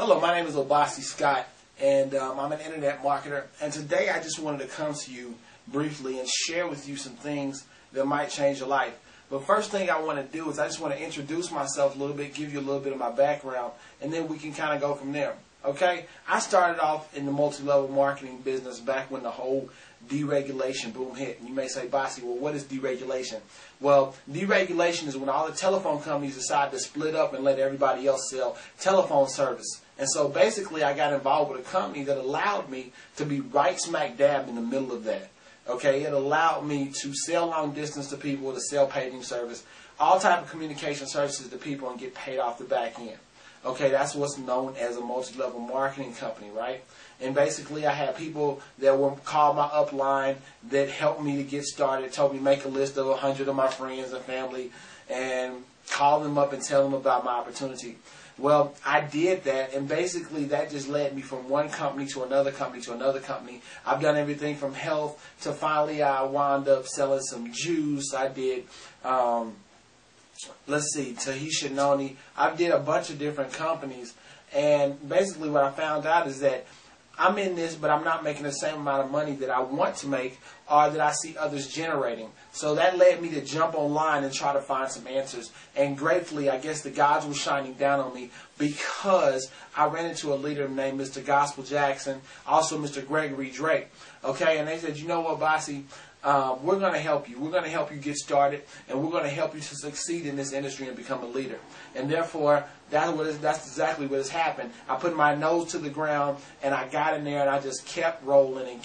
Hello, my name is Obasi Scott, and I'm an internet marketer. And today I just wanted to come to you briefly and share with you some things that might change your life. But first thing I want to do is I just want to introduce myself a little bit, give you a little bit of my background, and then we can kind of go from there. Okay? I started off in the multi-level marketing business back when the whole deregulation boom hit. And you may say, Bossy, well, what is deregulation? Well, deregulation is when all the telephone companies decide to split up and let everybody else sell telephone service. And so basically I got involved with a company that allowed me to be right smack dab in the middle of that. Okay, it allowed me to sell long distance to people, to sell paging service, all type of communication services to people and get paid off the back end. Okay, that's what's known as a multi-level marketing company, right? And basically I had people that were called my upline that helped me to get started, told me make a list of 100 of my friends and family and call them up and tell them about my opportunity. Well, I did that, and basically that just led me from one company to another company to another company. I've done everything from health to finally I wound up selling some juice. I did, Tahitian Noni. I did a bunch of different companies, and basically what I found out is that I'm in this, but I'm not making the same amount of money that I want to make or that I see others generating. So that led me to jump online and try to find some answers. And gratefully, I guess the gods were shining down on me because I ran into a leader named Mr. Gospel Jackson, also Mr. Gregory Drake. Okay, and they said, you know what, Bossy? We're going to help you. We're going to help you get started, and we're going to help you to succeed in this industry and become a leader. And therefore, that's exactly what has happened. I put my nose to the ground, and I got in there, and I just kept rolling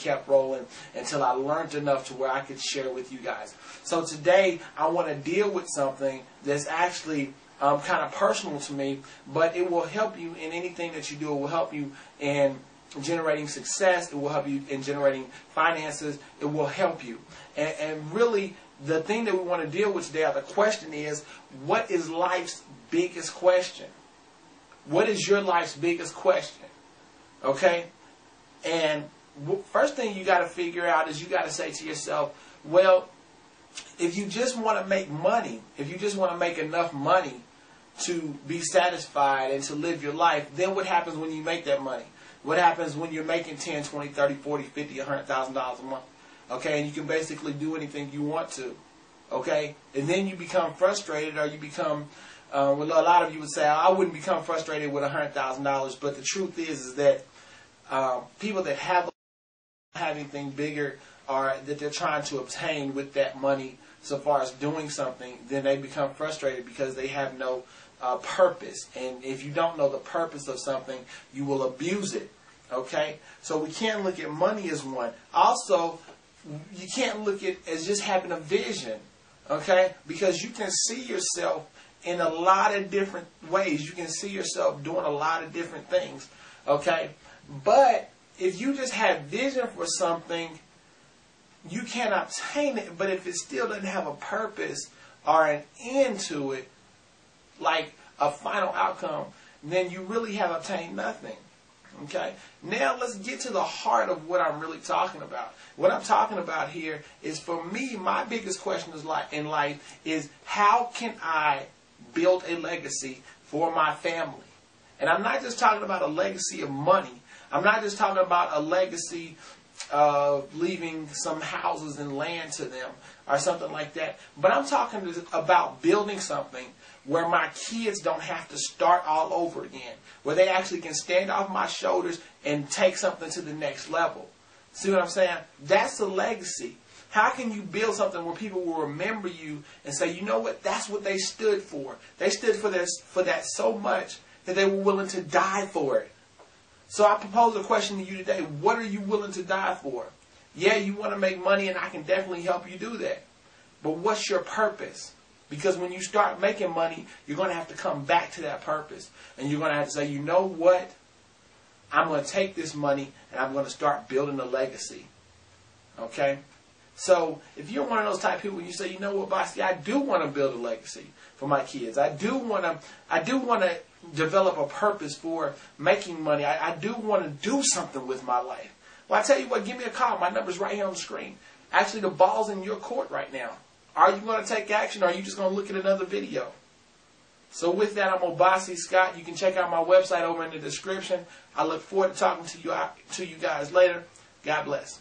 until I learned enough to where I could share with you guys. So today, I want to deal with something that's actually kind of personal to me, but it will help you in anything that you do. It will help you in generating success. It will help you in generating finances. It will help you. And really, the thing that we want to deal with today, the question is, what is life's biggest question? What is your life's biggest question? Okay? And first thing you got to figure out is you got to say to yourself, well, if you just want to make money, if you just want to make enough money to be satisfied and to live your life, then what happens when you make that money? What happens when you're making 10, 20, 30, 40, 50, $100,000 a month? Okay, and you can basically do anything you want to. Okay, and then you become frustrated, or you become, well, a lot of you would say, I wouldn't become frustrated with $100,000, but the truth is that people that have anything bigger or that they're trying to obtain with that money so far as doing something, then they become frustrated because they have no purpose. And if you don't know the purpose of something, you will abuse it. Okay? So we can't look at money as one. Also, you can't look at it as just having a vision. Okay? Because you can see yourself in a lot of different ways. You can see yourself doing a lot of different things. Okay? But if you just have vision for something, you can obtain it. But if it still doesn't have a purpose or an end to it, like a final outcome, then you really have obtained nothing. Okay? Now let's get to the heart of what I'm really talking about. What I'm talking about here is, for me, my biggest question in life is, how can I build a legacy for my family? And I'm not just talking about a legacy of money. I'm not just talking about a legacy of leaving some houses and land to them or something like that. But I'm talking about building something where my kids don't have to start all over again, where they actually can stand off my shoulders and take something to the next level. See what I'm saying? That's a legacy. How can you build something where people will remember you and say, you know what, that's what they stood for. They stood for that so much that they were willing to die for it. So I propose a question to you today. What are you willing to die for? Yeah, you want to make money, and I can definitely help you do that. But what's your purpose? Because when you start making money, you're going to have to come back to that purpose. And you're going to have to say, you know what? I'm going to take this money and I'm going to start building a legacy. Okay? So if you're one of those type of people, you say, you know what, Bossy, I do want to build a legacy for my kids. I do want to develop a purpose for making money. I do want to do something with my life. Well, I tell you what, give me a call. My number's right here on the screen. Actually, the ball's in your court right now. Are you going to take action, or are you just going to look at another video? So with that, I'm Obasi Scott. You can check out my website over in the description. I look forward to talking to you guys later. God bless.